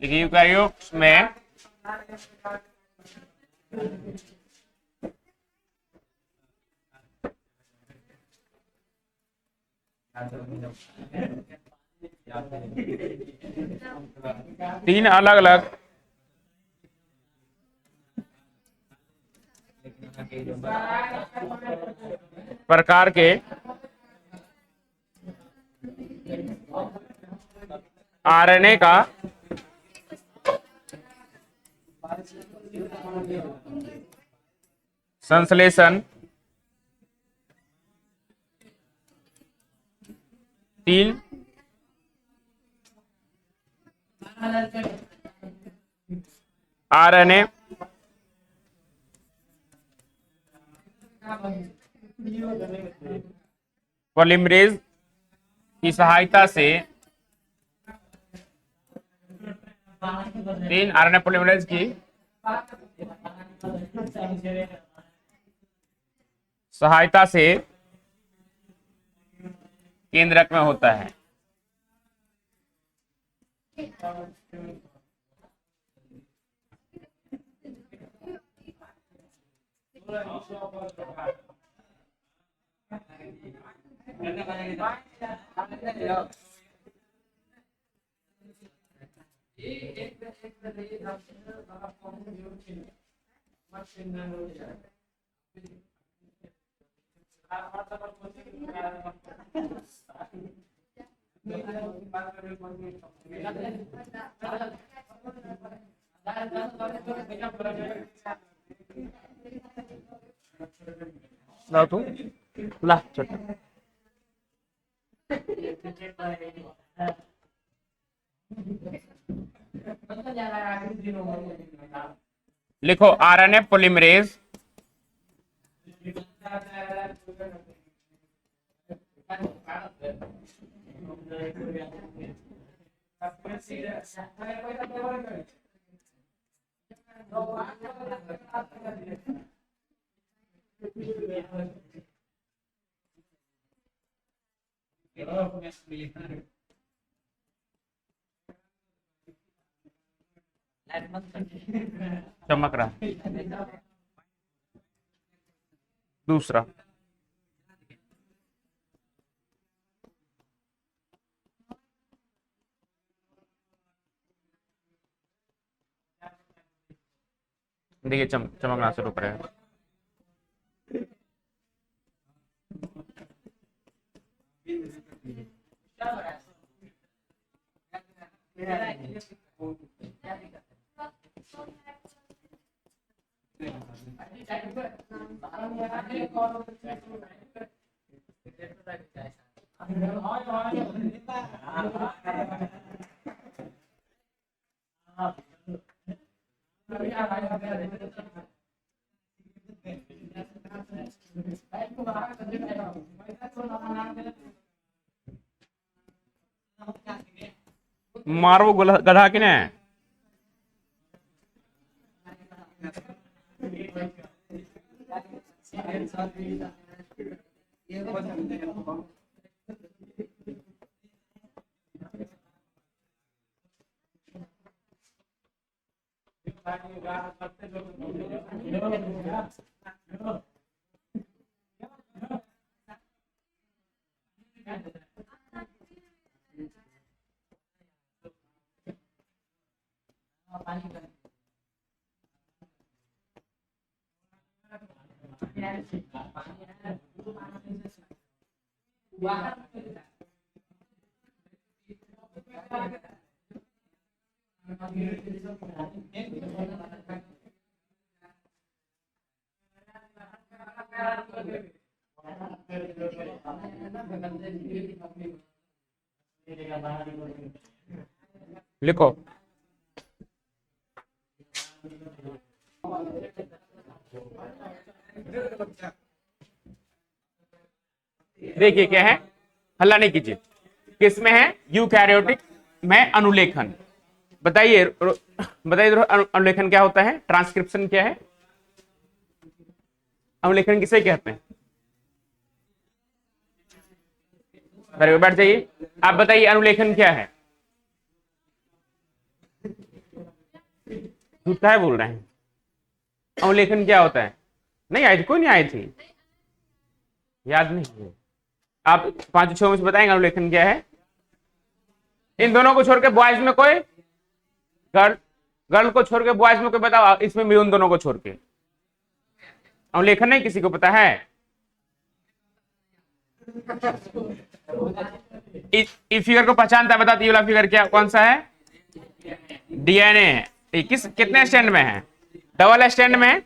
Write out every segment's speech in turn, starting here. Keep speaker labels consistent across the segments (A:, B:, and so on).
A: देखिए यूकैरियोट्स में तीन अलग अलग प्रकार के आरएनए का संश्लेषण तीन आरएनए पॉलीमरेज की सहायता से तीन आरएनए पॉलीमरेज की सहायता से केंद्रक में होता है। लाओ तू ला छोटा लिखो आरएनए पॉलीमरेज चमक रहा है। दूसरा देखिए चमकना शुरू करेगा। मारो गधा कि ने लिखो देखिए क्या है, हल्ला नहीं कीजिए। किसमें है? यूकैरियोटिक में अनुलेखन। बताइए बताइए अनुलेखन क्या होता है, ट्रांसक्रिप्शन क्या है, अनुलेखन किसे कहते हैं? वेरी गुड, बैठ जाइए। आप बताइए अनुलेखन क्या है? झूठा है बोल रहे हैं। अनुलेखन क्या होता है? नहीं आई थी, कोई नहीं आई थी, याद नहीं है। आप 5-6 में से बताएंगे अनुलेखन क्या है? इन दोनों को छोड़ के बॉयज में कोई, गर्ल गर्ल को छोड़ के बॉयज में कोई बताओ, इसमें भी उन दोनों को छोड़ के अनुलेखन नहीं किसी को पता है? इस फिगर को पहचानता है? बताते, ये वाला फिगर क्या, कौन सा है? डीएनए है। ये किस कितने स्टैंड में है? डबल स्टैंड में है।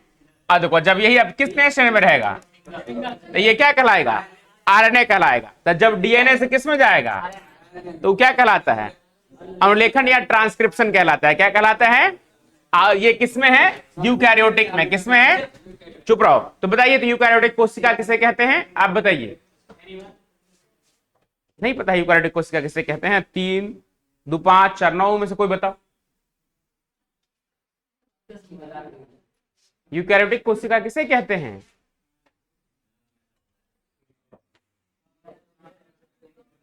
A: अब देखो, जब यही अब कितने स्टैंड में रहेगा तो ये क्या कहलाएगा? आरएनए कहलाएगा। तो जब डीएनए से किस में जाएगा तो क्या कहलाता है? अनुलेखन या ट्रांसक्रिप्शन कहलाता है। क्या कहलाता है? ये किसमें है? यूकैरियोटिक में। किसमें है? चुप रहो। तो बताइए, तो यूकैरियोटिक कोशिका किसे कहते हैं? आप बताइए। नहीं पता यूकैरियोटिक कोशिका किसे कहते हैं? 3, 2, 5, 4, 9 में से कोई बताओ। यूकैरियोटिक कोशिका किसे कहते हैं?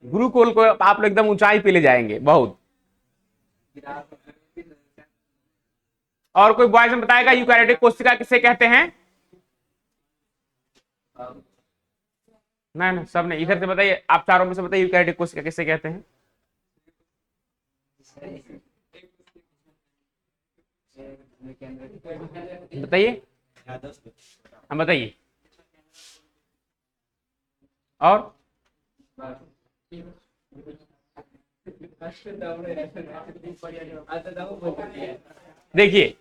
A: गुरुकुल को आप लोग एकदम ऊंचाई पे ले जाएंगे बहुत। और कोई बॉयज में बताएगा यूकैरियोटिक कोशिका किसे कहते हैं? नहीं, सब नहीं। इधर से बताइए, आप चारों में से बताइए यूकैरियोटिक कोशिका किसे कहते हैं? बताइए, हम बताइए। और देखिए,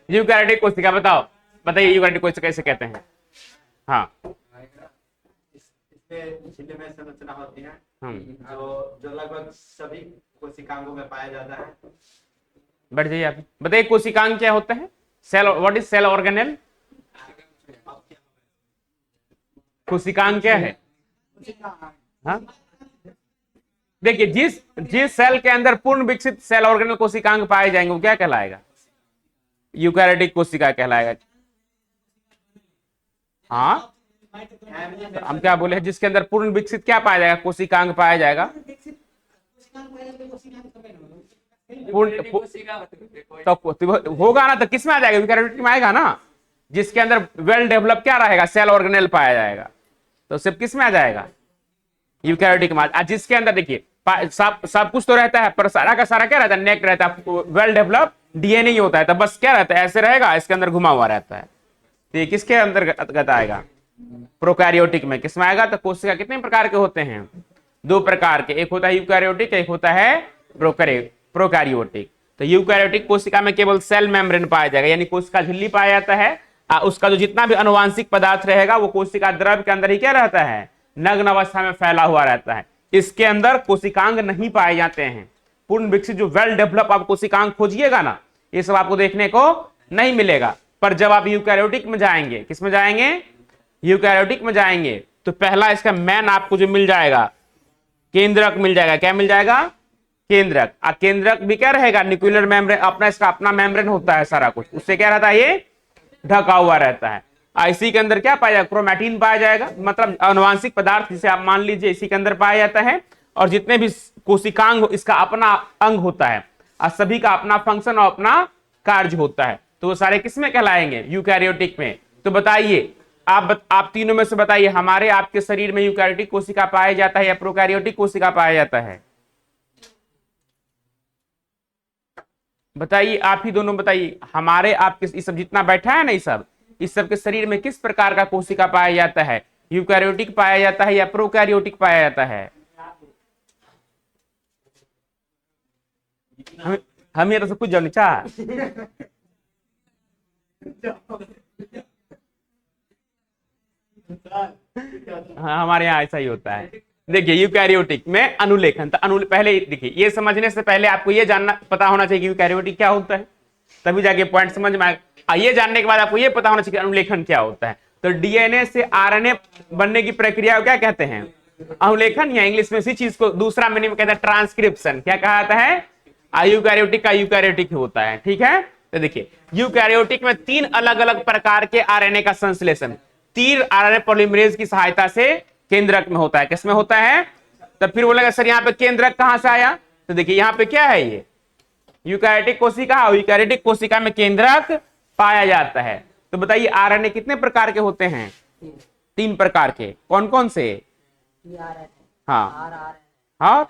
A: यूकैरियोटिक कोशिका बताओ, बताइए यूकैरियोटिक कोशिका कैसे कहते हैं? हाँ,
B: में संरचना होती है जो लगभग सभी कोशिकांगों में पाया जाता है।
A: बैठ जाइए। आप बताइए कोशिकांग क्या होता है? Cell, what is cell organelle? कोशिकांग क्या है? हाँ, देखिए, जिस सेल के अंदर पूर्ण विकसित सेल ऑर्गेनेल कोशिकांग पाए जाएंगे वो क्या कहलाएगा? यूकैरियोटिक कोशिका कहलाएगा। हाँ, तो हम क्या बोले, जिसके अंदर पूर्ण विकसित क्या पाया जाएगा? कोशिकांग पाया जाएगा। तो होगा ना, तो किसमें आ जाएगा? यूकैरियोटिक में आएगा ना, जिसके अंदर वेल डेवलप क्या रहेगा? सेल ऑर्गेनेल पाया जाएगा। तो सिर्फ किसमें आ जाएगा? यूकैरियोटिक में। जिसके अंदर देखिए सब कुछ तो रहता है, पर सारा का सारा क्या रहता है? नेक रहता है, वेल डेवलप डीएनए ही होता है। तो बस क्या रहता है? ऐसे रहेगा, इसके अंदर घुमा हुआ रहता है। तो ये किसके अंतर्गत आएगा? प्रोकैरियोटिक में। किसमें आएगा? तो कोशिका कितने प्रकार के होते हैं? 2 प्रकार के, एक होता है यूकैरियोटिक, एक होता है प्रोकैरियोटिक। तो यूकैरियोटिक कोशिका में केवल सेल मेम्ब्रेन पाया जाएगा, यानी कोशिका झिल्ली पाया जाता है। उसका जो जितना भी अनुवांशिक पदार्थ रहेगा वो कोशिका द्रव के अंदर ही क्या रहता है? नग्न अवस्था में फैला हुआ रहता है। इसके अंदर कोशिकांग नहीं पाए जाते हैं। पूर्ण विकसित जो वेल डेवलप आप कोशिकांग खोजिएगा ना, ये सब आपको देखने को नहीं मिलेगा। पर जब आप यूकैरियोटिक में जाएंगे, किसमें जाएंगे? यूकैरियोटिक में जाएंगे, तो पहला इसका मैन आपको जो मिल जाएगा, केंद्रक मिल जाएगा। क्या मिल जाएगा? केंद्रक। केंद्रक भी क्या रहेगा? न्यूक्लियर मेम्ब्रेन, अपना इसका अपना मेम्ब्रेन होता है सारा कुछ, उससे क्या रहता है? ये ढका हुआ रहता है। इसी के अंदर क्या पाया जाएगा? क्रोमैटिन पाया जाएगा, मतलब अनुवांशिक पदार्थ जिसे आप मान लीजिए इसी के अंदर पाया जाता है। और जितने भी कोशिकांग इसका अपना अंग होता है, और सभी का अपना फंक्शन और अपना कार्य होता है। तो वो सारे किसमें कहलाएंगे? यूकैरियोटिक में। तो बताइए, आप तीनों में से बताइए, हमारे आपके शरीर में यूकैरियोटिक कोशिका पाया जाता है या प्रोकैरियोटिक कोशिका पाया जाता है? बताइए, आप ही दोनों बताइए। हमारे आपके इस सब जितना बैठा है ना, इस सब के शरीर में किस प्रकार का कोशिका पाया जाता है? यूकैरियोटिक पाया जाता है या प्रोकैरियोटिक पाया जाता है? हम ये तो सब कुछ जानी चाह। हाँ, हमारे यहाँ ऐसा ही होता है। देखिए, यूकैरियोटिक में अनुलेखन, तो पहले देखिए, ये समझने से पहले आपको ये जानना पता होना चाहिए कि यूकैरियोटिक क्या होता है, तभी जाके पॉइंट समझ में आएगा। ये जानने के बाद आपको ये पता होना चाहिए कि अनुलेखन क्या होता है। तो डीएनए से आरएनए बनने की प्रक्रिया को क्या कहते हैं? अनुलेखन, या इंग्लिश में इसी चीज को दूसरा मीनिंग कहते हैं ट्रांसक्रिप्शन। क्या कहा जाता है? यूकैरियोटिक का यूकैरियोटिक होता है। ठीक है, तो देखिए, यूकैरियोटिक में 3 अलग अलग प्रकार के आरएनए का संश्लेषण 3 आरएनए पॉलीमरेज की सहायता से केंद्रक में होता है। किसमें होता है? तब फिर बोलेगा सर यहाँ पे केंद्रक कहां से आया, तो देखिए यहाँ पे क्या है, ये यूकैरियोटिक कोशिका, और यूकैरियोटिक कोशिका में केंद्रक पाया जाता है। तो बताइए आरएनए कितने प्रकार के होते हैं, 3 प्रकार के, कौन कौन से, हाँ और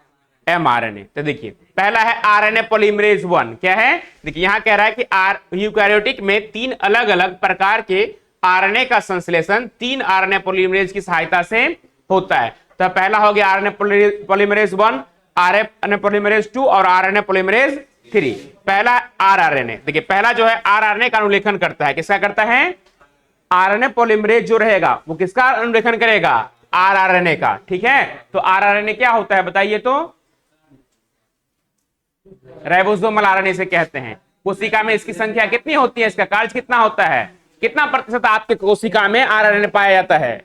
A: एमआरएनए। तो देखिए पहला है आरएनए पॉलीमरेज 1, क्या है, देखिए यहां कह रहा है कि यूकैरियोटिक में 3 अलग अलग प्रकार के आरएनए का संश्लेषण 3 आरएनए पॉलीमरेज की सहायता से होता है। तो पहला हो गया आरएनए पॉलीमरेज 1, आरएनए पॉलीमरेज 2 और आरएनए पॉलीमरेज 3। पहला आरआरएनए, देखिए पहला जो है आरआरएनए का अनुलेखन करता है, किसका करता है, आरएनए पॉलीमरेज जो रहेगा वो किसका अनुलेखन करेगा, आरआरएनए का, ठीक है। तो आरआरएनए क्या होता है बताइए, तो राइबोसोमल आरएनए से कहते हैं। कोशिका में इसकी संख्या कितनी होती है, इसका कार्य कितना होता है, कितना प्रतिशत आपके कोशिका में आरआरएनए पाया जाता है,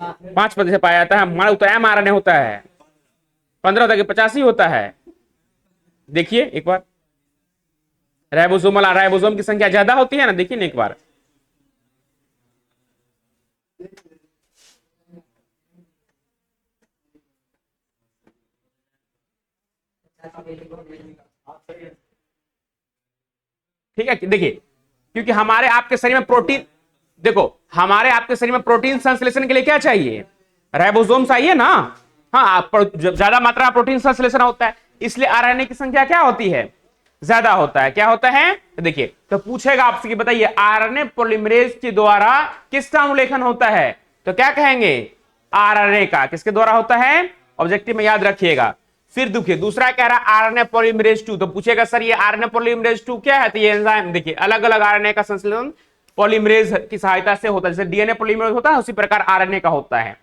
A: 5% पाया जाता है। मान तो एमआरएनए होता है 15 तक 85 होता है। देखिए एक बार राइबोसोम की संख्या ज्यादा होती है ना, देखिए ना एक बार, ठीक है। देखिए क्योंकि हमारे आपके शरीर में प्रोटीन, देखो हमारे आपके शरीर में प्रोटीन संश्लेषण के लिए क्या चाहिए, राइबोसोम चाहिए ना, हाँ ज्यादा मात्रा में प्रोटीन संश्लेषण होता है, इसलिए आरएनए की संख्या क्या होती है, ज्यादा होता है। क्या होता है, तो देखिए तो पूछेगा आपसे कि बताइए आरएनए पॉलीमरेज के द्वारा किसका अनुलेखन होता है, तो क्या कहेंगे, आरएनए का। किसके द्वारा होता है, ऑब्जेक्टिव में याद रखिएगा। फिर देखिए दूसरा कह रहा है आरएनए पॉलीमरेज 2, तो पूछेगा सर ये आरएनए पॉलीमरेज 2 क्या है, तो ये एंजाइम, देखिए अलग अलग आरएनए का संश्लेषण पॉलीमरेज की सहायता से होता है, जैसे डीएनए पॉलीमरेज होता है उसी प्रकार आरएनए का होता है।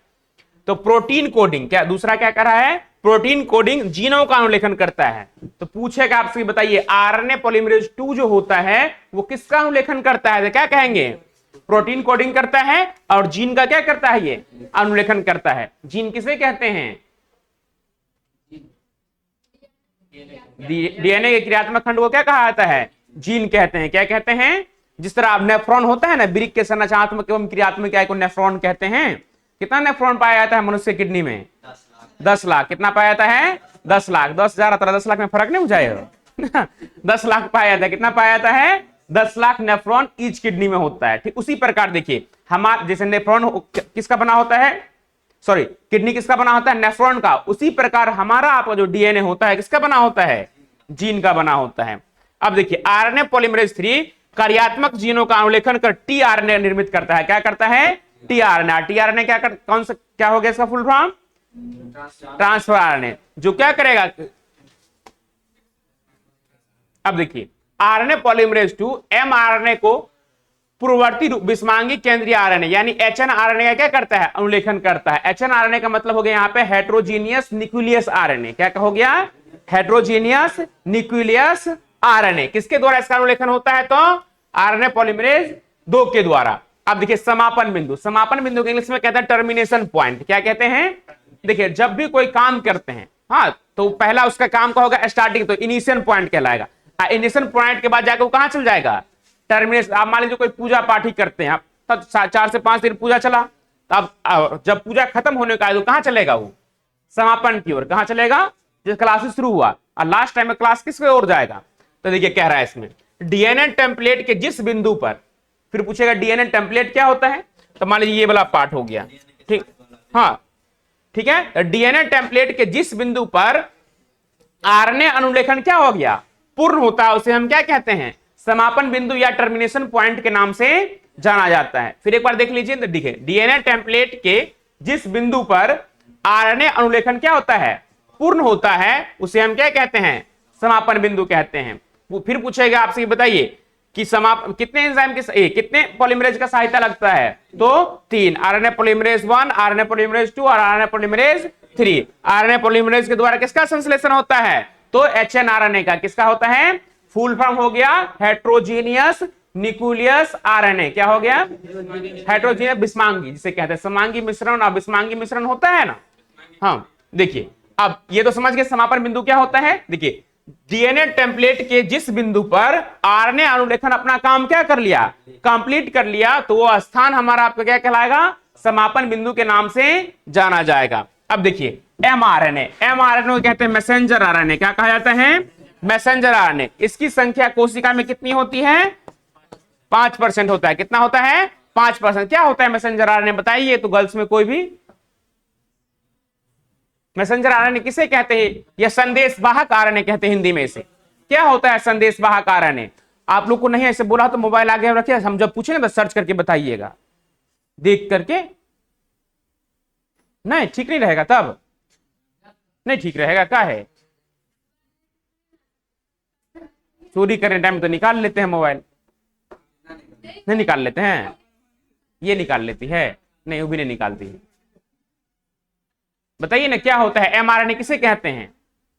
A: तो प्रोटीन कोडिंग, क्या दूसरा क्या कर रहा है, प्रोटीन कोडिंग जीनों का अनुलेखन करता है। तो पूछेगा आपसे बताइए आरएनए पॉलीमरेज 2 जो होता है वो किसका अनुलेखन करता है, तो क्या कहेंगे, प्रोटीन कोडिंग करता है, और जीन का क्या करता है, ये अनुलेखन करता है। जीन किसे कहते हैं, डीएनए के क्रियात्मक खंड को क्या कहा जाता है, जीन कहते हैं। क्या कहते हैं, जिस तरह नेफ्रॉन होता है ना, वृक्क के संरचनात्मक एवं क्रियात्मक इकाई को नेफ्रॉन कहते हैं। कितना नेफ्रॉन पाया जाता है मनुष्य किडनी में, 10 लाख। कितना पाया जाता है, 10 लाख। 10,000 10 लाख में फर्क नहीं हो जाएगा 10 लाख पाया जाता है। कितना पाया जाता है, 10 लाख नेफ्रॉन ईच किडनी में होता है। ठीक उसी प्रकार देखिए हमारे जैसे नेफ्रॉन किसका बना होता है, सॉरी किडनी किसका बना होता है, नेफ्रॉन का। उसी प्रकार हमारा आपका जो डीएनए होता है किसका बना होता है, जीन का बना होता है। अब देखिए आरएनए पॉलीमरेज 3 कार्यात्मक जीनों का अनुलेखन कर टीआरएनए निर्मित करता है। क्या करता है, टीआरएनए। टीआरएनए क्या कौन सा क्या हो गया इसका फुल फॉर्म, ट्रांसफर आरएनए, जो क्या करेगा। अब देखिए आरएनए पॉलीमरेज 2 एमआरएनए को पूर्ववर्ती रूप विस्मांगी केंद्रीय आरएनए यानी एचएनआरएनए का क्या करता है, अनुलेखन करता है। एचएनआरएनए का मतलब हो गया यहाँ पे हेट्रोजीनियस न्यूक्लियस आरएनए। क्या हो गया, हेट्रोजीनियस न्यूक्लियस आरएनए। किसके द्वारा इसका अनुलेखन होता है, तो आरएनए पॉलीमरेज 2 के द्वारा। अब देखिए समापन बिंदु, समापन बिंदु के इंग्लिश में कहते हैं टर्मिनेशन पॉइंट। क्या कहते हैं, देखिए जब भी कोई काम करते हैं, हाँ तो पहला उसका काम का होगा स्टार्टिंग, तो इनिशियल पॉइंट कहलाएगा। इनिशियल पॉइंट के बाद जाकर वो कहां चल जाएगा, टर्मिनेशन। आप मान लीजिए कोई पूजा पाठ ही करते हैं, तब 4 से 5 दिन पूजा चला, तब जब पूजा खत्म होने का है तो कहां चलेगा, वो समापन की ओर। कहां चलेगा, जब क्लास शुरू हुआ और लास्ट टाइम में क्लास किसकी ओर जाएगा। तो देखिए कह रहा है इसमें डीएनए टेम्पलेट के जिस बिंदु पर, फिर पूछेगा डीएनए टेम्पलेट क्या होता है, तो मान लीजिए ये वाला पार्ट हो गया, ठीक, हाँ ठीक है। डीएनए टेम्पलेट के जिस बिंदु पर आरएनए अनुलेखन क्या हो गया, पूर्ण होता है, उसे हम क्या कहते हैं, समापन बिंदु या टर्मिनेशन पॉइंट के नाम से जाना जाता है। फिर एक बार देख लीजिए, तो देखिए डीएनए टेम्पलेट के जिस बिंदु पर आरएनए अनुलेखन क्या होता है, पूर्ण होता है, उसे हम क्या कहते हैं, समापन बिंदु कहते हैं। फिर पूछेगा आपसे बताइए कि कितने एंजाइम के कितने पॉलीमरेज का सहायता लगता है, तो 3, आरएनए पॉलीमरेज 1, आरएनए पॉलीमरेज 2 और आरएनए पॉलीमरेज 3। आरएनए पॉलीमरेज के द्वारा किसका संश्लेषण होता है, तो एचएनआरएनए का। किसका होता है, फुल फॉर्म हो गया हेट्रोजीनियस न्यूक्लियस आरएनए। क्या हो गया, हेट्रोजीनियस विस्मांगी, जिसे कहते हैं समांगी मिश्रण और विस्मांगी मिश्रण होता है ना। हाँ देखिए अब ये तो समझ गए समापन बिंदु क्या होता है। देखिए डीएनए टेम्पलेट के जिस बिंदु पर आरएनए अनुलेखन अपना काम क्या कर लिया, कंप्लीट कर लिया, तो वो स्थान हमारा आपका क्या कहलाएगा, समापन बिंदु के नाम से जाना जाएगा। अब देखिए mRNA, mRNA को कहते हैं मैसेंजर आरएनए। क्या कहा जाता है? Messenger RNA. इसकी संख्या कोशिका में कितनी होती है? 5% होता है। कितना होता है? 5%। क्या होता है मैसेंजर आरएनए बताइए तो गर्ल्स में कोई भी। मैसेंजर आरएनए किसे कहते हैं? या संदेश वाहक आरएनए कहते हैं हिंदी में इसे। क्या होता है संदेश वाहक आरएनए? आप लोग को नहीं ऐसे बोला तो मोबाइल आगे रखिए, हम जब पूछेंगे तो सर्च करके बताइएगा, देख करके। नहीं ठीक नहीं रहेगा, तब नहीं ठीक रहेगा। क्या है, चोरी करने टाइम तो निकाल लेते हैं मोबाइल, नहीं निकाल लेते हैं? ये निकाल लेती है? नहीं, वो भी नहीं निकालती है। बताइए ना क्या होता है एमआरएनए किसे कहते हैं?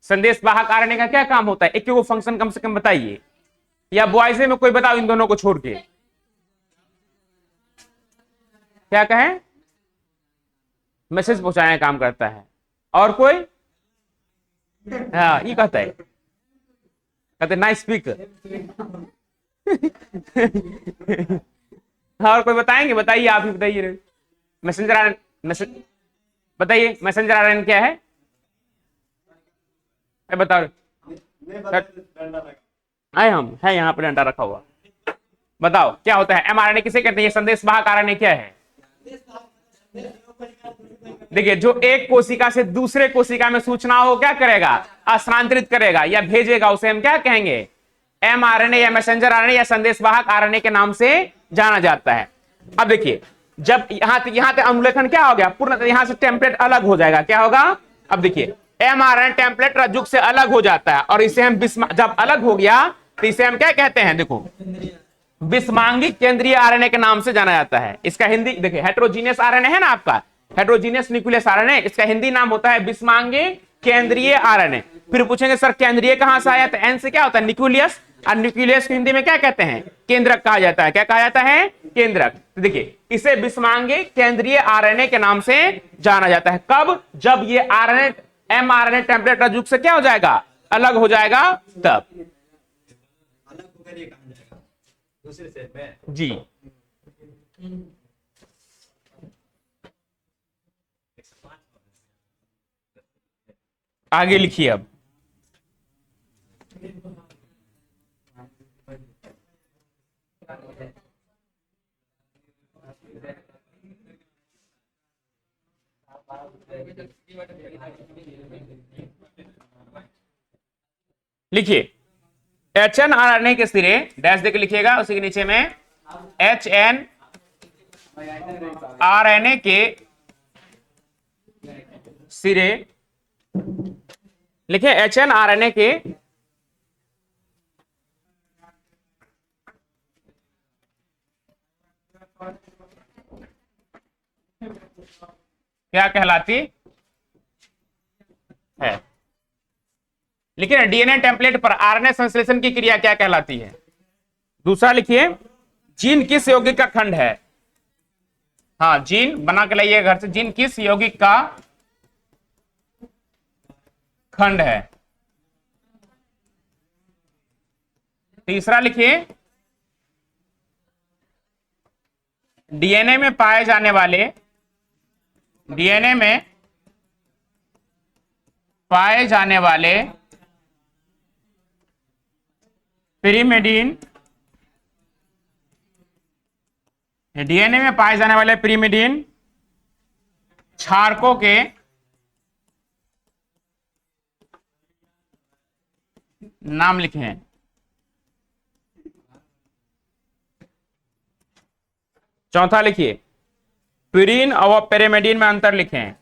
A: संदेश वाहक आरएनए का क्या काम होता है? एक वो फंक्शन कम से कम बताइए, या बॉयज में कोई बताओ इन दोनों को छोड़ के। क्या कहें? मैसेज पहुंचाने का काम करता है। और कोई? हाँ, ये कहता है, कहते नाइस स्पीक। और कोई बताएंगे? बताइए, आप ही बताइए। मैसेंजर आरएनए, बताइए मैसेंजर आरएनए क्या है? बताओ। आए हम है यहाँ पे डंडा रखा हुआ। बताओ क्या होता है एमआरएनए किसे कहते हैं? संदेश वाहक आरएनए क्या है? देखिए, जो एक कोशिका से दूसरे कोशिका में सूचनाओं को क्या करेगा? स्थानांतरित करेगा या भेजेगा, उसे हम क्या कहेंगे? एमआरएनए या मैसेंजर आरएनए या संदेश वाहक आरएनए के नाम से जाना जाता है। अब देखिए, जब यहां तक अनुलेखन क्या हो गया पूर्ण, यहां से टेम्पलेट अलग हो जाएगा। क्या होगा? अब देखिए, एमआरएनए टेम्पलेट रज्जुक से अलग हो जाता है, और इसे हम जब अलग हो गया तो इसे हम क्या कहते हैं? देखो, विषमांगिक केंद्रीय आरएनए के नाम से जाना जाता है। इसका हिंदी देखिए, हेट्रोजीनियस आरएनए है ना आपका, हेट्रोजीनियस न्यूक्लियस आरएनए, इसका हिंदी नाम होता है विषमांगिक केंद्रीय आरएनए। फिर पूछेंगे सर केंद्रीय कहां से आया? तो एन से क्या होता है? न्यूक्लियस। और न्यूक्लियस को हिंदी में क्या कहते हैं? केंद्रक कहा जाता है। क्या कहा जाता है? केंद्रक। तो देखिए, इसे विषमांगिक केंद्रीय आरएनए के नाम से जाना जाता है। कब? जब ये आरएनए एमआरएनए टेम्पलेट रज्जुक से क्या हो जाएगा? अलग हो जाएगा, तब।
B: अलग होकर ये कहा जाएगा दूसरे सेल में।
A: जी, आगे लिखिए अब। लिखिए, एचएन आरएनए के सिरे डैश देकर लिखिएगा, उसी के नीचे में एचएन आरएनए के सिरे लिखिए, एचएन आरएनए के क्या कहलाती है? लिखिए, डीएनए टेम्पलेट पर आरएनए संश्लेषण की क्रिया क्या कहलाती है? दूसरा लिखिए, जीन किस यौगिक का खंड है? हाँ, जीन बना के लाइए घर से। जीन किस यौगिक का खंड है? तीसरा लिखिए, डीएनए में पाए जाने वाले पिरिमिडीन, डीएनए में पाए जाने वाले पिरिमिडीन क्षारकों के नाम लिखें। चौथा लिखिए, प्यूरिन और पेरिमिडीन में अंतर लिखें।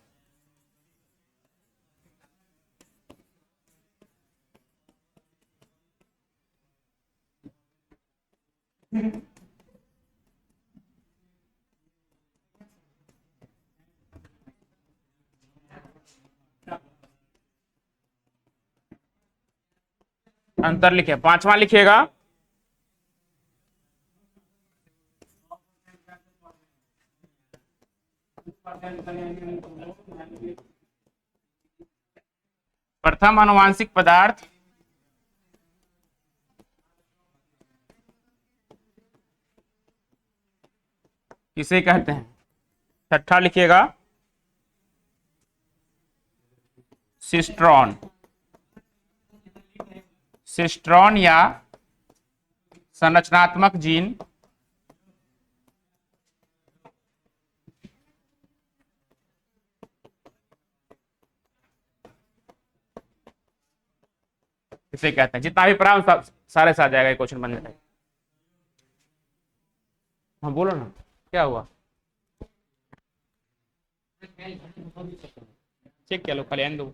A: अंतर लिखे। पांचवा लिखिएगा, प्रथम आनुवांशिक पदार्थ किसे कहते हैं? छठा लिखिएगा, सिस्ट्रॉन, सिस्ट्रॉन या संरचनात्मक जीन इसे कहते हैं। जितना भी पढ़ा सब सारे से आ जाएगा, ये क्वेश्चन बन जाएगा। हाँ बोलो ना, क्या हुआ? चेक किया लो, खाली दो।